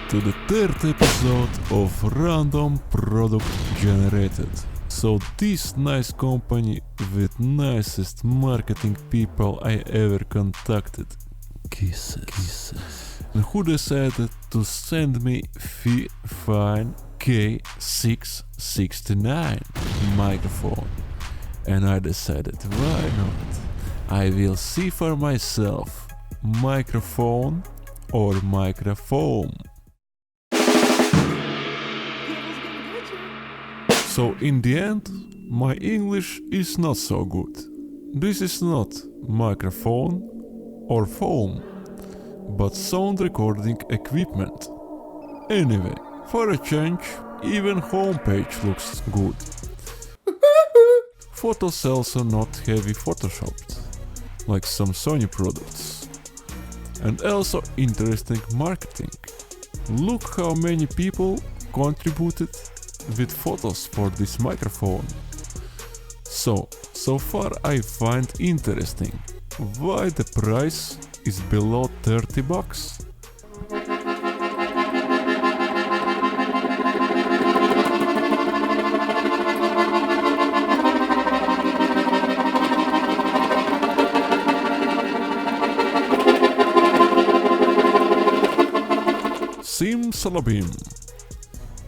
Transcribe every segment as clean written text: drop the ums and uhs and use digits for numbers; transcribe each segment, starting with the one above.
to the third episode of Random Product Generated. So this nice company with nicest marketing people I ever contacted, Kisses, and who decided to send me Fifine K669 microphone. And I decided, why not? I will see for myself, microphone or microphone. So in the end, my English is not so good. This is not microphone or phone, but sound recording equipment. Anyway, for a change, even homepage looks good. Photos also not heavy photoshopped, like some Sony products. And also interesting marketing. Look how many people contributed with photos for this microphone. So far I find interesting why the price is below $30. Simsalabim!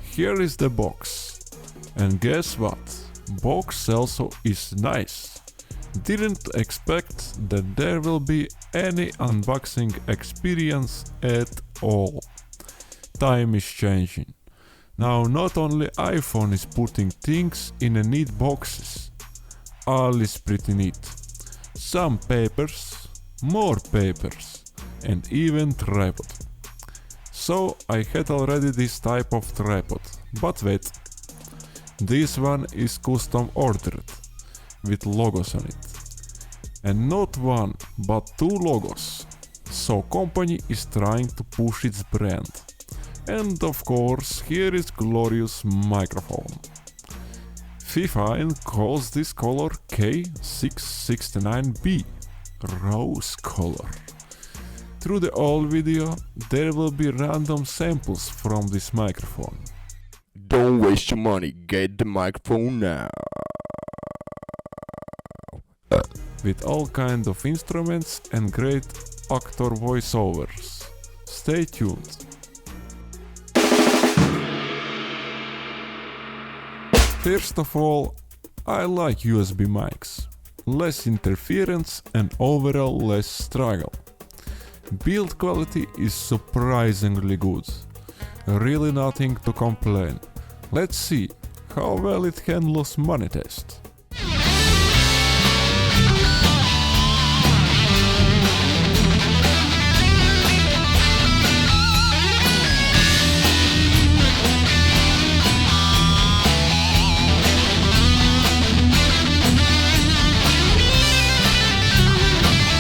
Here is the box. And guess what? Box also is nice. Didn't expect that there will be any unboxing experience at all. Time is changing. Now not only iPhone is putting things in a neat boxes. All is pretty neat. Some papers, more papers, and even tripod. So I had already this type of tripod, but wait. This one is custom ordered, with logos on it. And not one, but two logos. So company is trying to push its brand. And of course, here is glorious microphone. Fifine calls this color K669B, rose color. Through the whole video, there will be random samples from this microphone. Don't waste your money, get the microphone now. With all kind of instruments and great actor voiceovers. Stay tuned. First of all, I like USB mics. Less interference and overall less struggle. Build quality is surprisingly good. Really nothing to complain. Let's see how well it handles money test.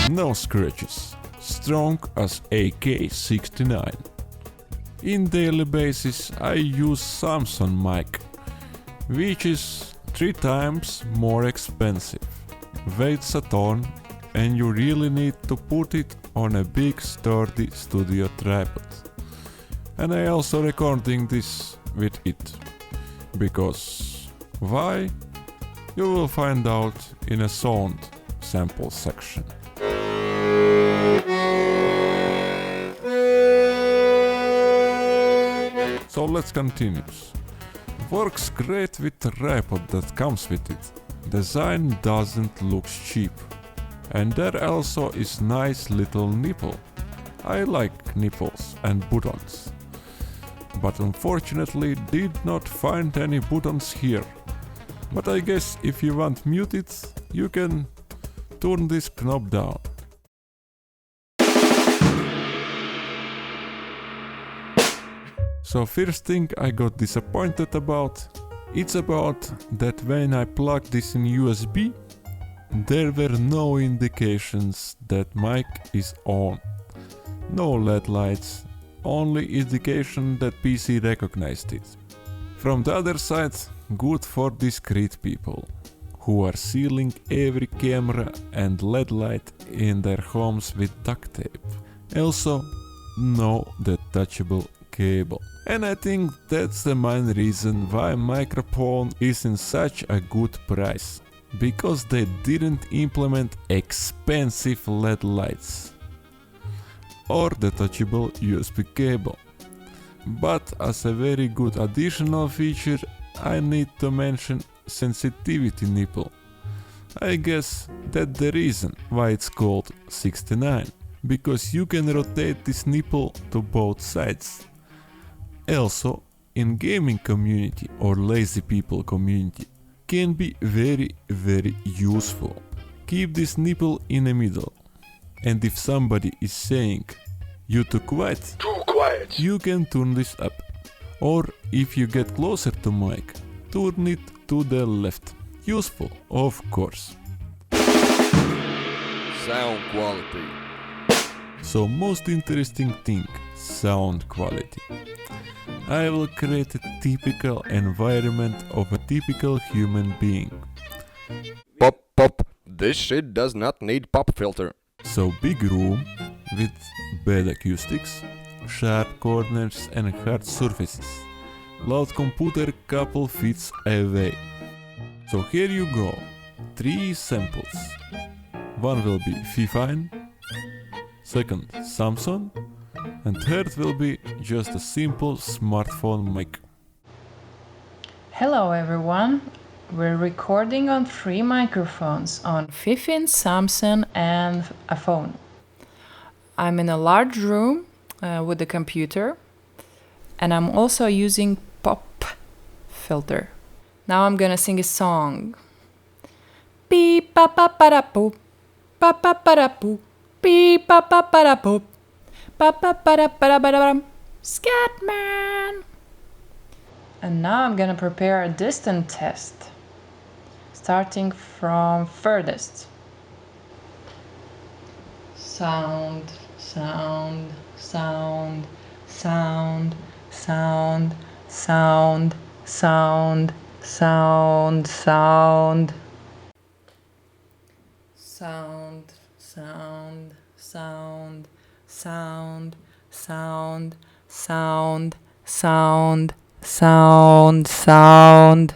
No scratches. Strong as AK-69. In daily basis I use Samsung mic, which is 3 times more expensive, weighs a ton, and you really need to put it on a big sturdy studio tripod. And I also recording this with it, because why? You will find out in a sound sample section. So let's continue. Works great with the tripod that comes with it. Design doesn't look cheap. And there also is nice little nipple. I like nipples and buttons. But unfortunately did not find any buttons here. But I guess if you want mute it, you can turn this knob down. So first thing I got disappointed about, it's about that when I plugged this in USB, there were no indications that mic is on. No LED lights, only indication that PC recognized it. From the other side, good for discreet people, who are sealing every camera and LED light in their homes with duct tape. Also, no detachable cable. And I think that's the main reason why microphone is in such a good price. Because they didn't implement expensive LED lights or detachable USB cable. But as a very good additional feature, I need to mention sensitivity nipple. I guess that's the reason why it's called 69, because you can rotate this nipple to both sides. Also, in gaming community or lazy people community, can be very useful. Keep this nipple in the middle, and if somebody is saying you too quiet, you can turn this up. Or if you get closer to mic, turn it to the left. Useful, of course. Sound quality. So most interesting thing, sound quality. I will create a typical environment of a typical human being. Pop. This shit does not need pop filter. So big room with bad acoustics, sharp corners and hard surfaces. Loud computer couple fits away. So here you go, 3 samples. One will be Fifine, second Samson, and third will be just a simple smartphone mic. Hello everyone, we're recording on 3 microphones on Fifine, Samson and a phone. I'm in a large room with a computer and I'm also using pop filter. Now I'm gonna sing a song. Beep pa pa pa da poop, pa pa pa da poop, beep pa pa pa da poop, pa pa pa da pa da ba da bum, Scatman. And now I'm gonna prepare a distant test, starting from furthest. Sound, sound, sound, sound, sound, sound, sound, sound, sound. Sound, sound, sound, sound, sound, sound, sound, sound, sound.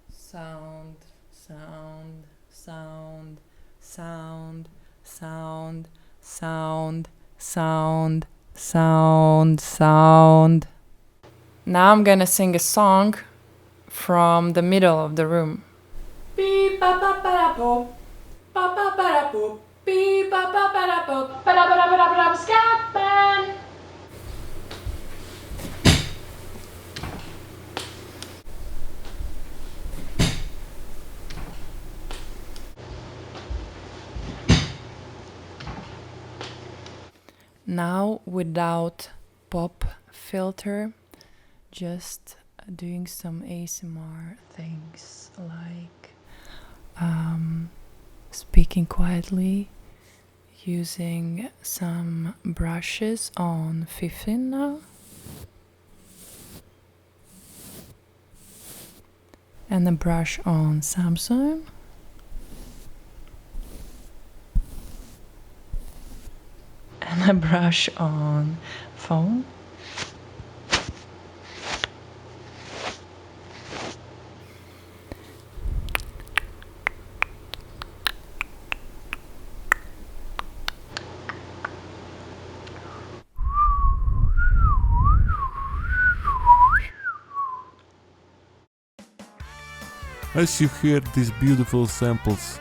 Sound, sound, sound, sound, sound, sound, sound, sound, sound. Now I'm gonna sing a song from the middle of the room. Beep ba ba ba da boop, ba ba ba da boop, beep ba ba ba da boop, ba da ba da ba da ba da, Scatman. Now without pop filter, just doing some ASMR things like speaking quietly, using some brushes on Fifine now, and a brush on Samsung. And a brush on phone. As you heard these beautiful samples,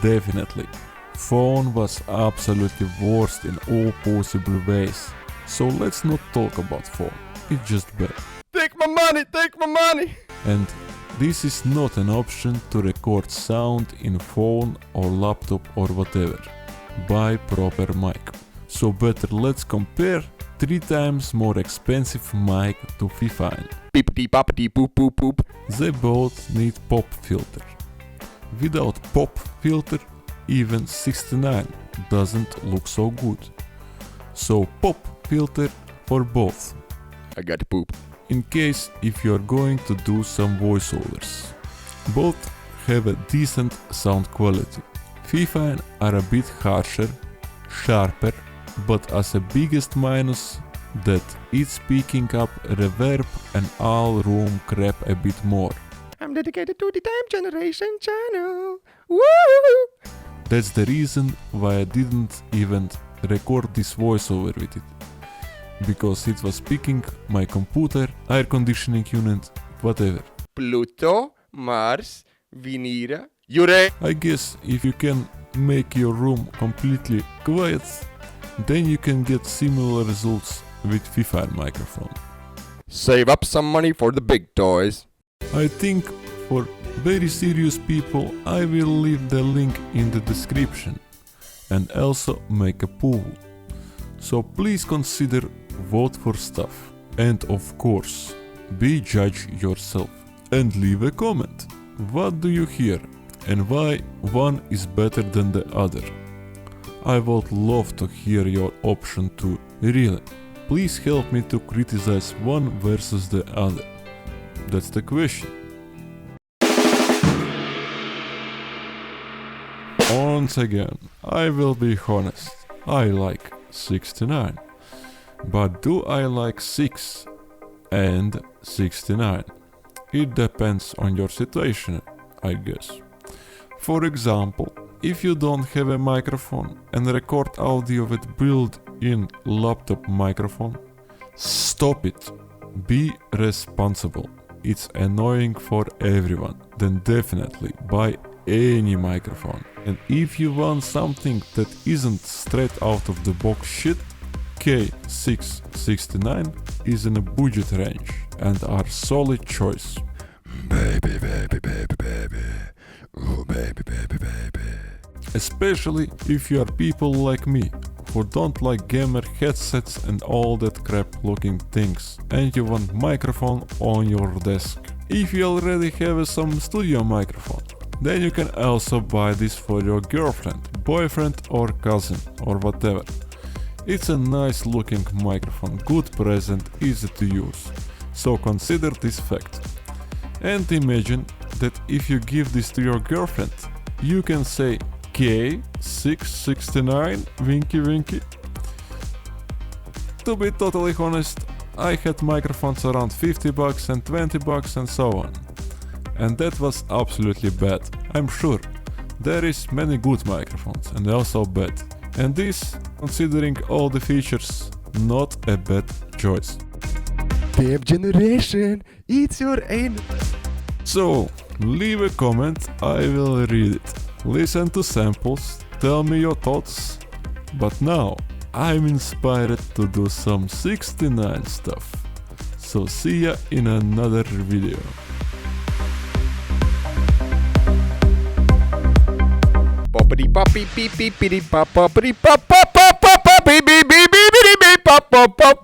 definitely, phone was absolutely worst in all possible ways. So let's not talk about phone, it's just bad. Take my money! And this is not an option to record sound in phone or laptop or whatever. Buy proper mic. So better let's compare 3 times more expensive mic to Fifine. Peepity poppity poop poop poop. They both need pop filter. Without pop filter, even 69 doesn't look so good. So pop filter for both. I got to poop. In case if you're going to do some voiceovers. Both have a decent sound quality. Fifine are a bit harsher, sharper, but as a biggest minus, that it's picking up reverb and all room crap a bit more. I'm dedicated to the Time Generation channel. Woo! That's the reason why I didn't even record this voiceover with it. Because it was picking my computer, air conditioning unit, whatever. Pluto, Mars, Venera, Uranus. I guess if you can make your room completely quiet, then you can get similar results with FIFA microphone. Save up some money for the big toys. I think for very serious people I will leave the link in the description and also make a poll. So please consider vote for stuff and of course be judge yourself and leave a comment. What do you hear and why one is better than the other? I would love to hear your option too, really. Please help me to criticize one versus the other. That's the question. Once again, I will be honest, I like 69. But do I like 6 and 69? It depends on your situation, I guess. For example, if you don't have a microphone and record audio with built-in laptop microphone, stop it. Be responsible. It's annoying for everyone. Then definitely buy any microphone. And if you want something that isn't straight out of the box shit, K669 is in a budget range and are solid choice. Baby, baby, baby, baby. Oh, baby, baby, baby. Especially if you are people like me, who don't like gamer headsets and all that crap looking things, and you want microphone on your desk. If you already have some studio microphone, then you can also buy this for your girlfriend, boyfriend or cousin or whatever. It's a nice looking microphone, good present, easy to use. So consider this fact. And imagine that if you give this to your girlfriend, you can say K669 winky winky. To be totally honest, I had microphones around $50 and $20 and so on. And that was absolutely bad, I'm sure. There is many good microphones and also bad. And this, considering all the features, not a bad choice. Time Generation, it's your aim. So, leave a comment, I will read it. Listen to samples, tell me your thoughts. But now, I'm inspired to do some 69 stuff. So see ya in another video. Poppity poppy beep beep beep pop poppity pop pop pop pop pop beep beep beep beep beep pop pop pop.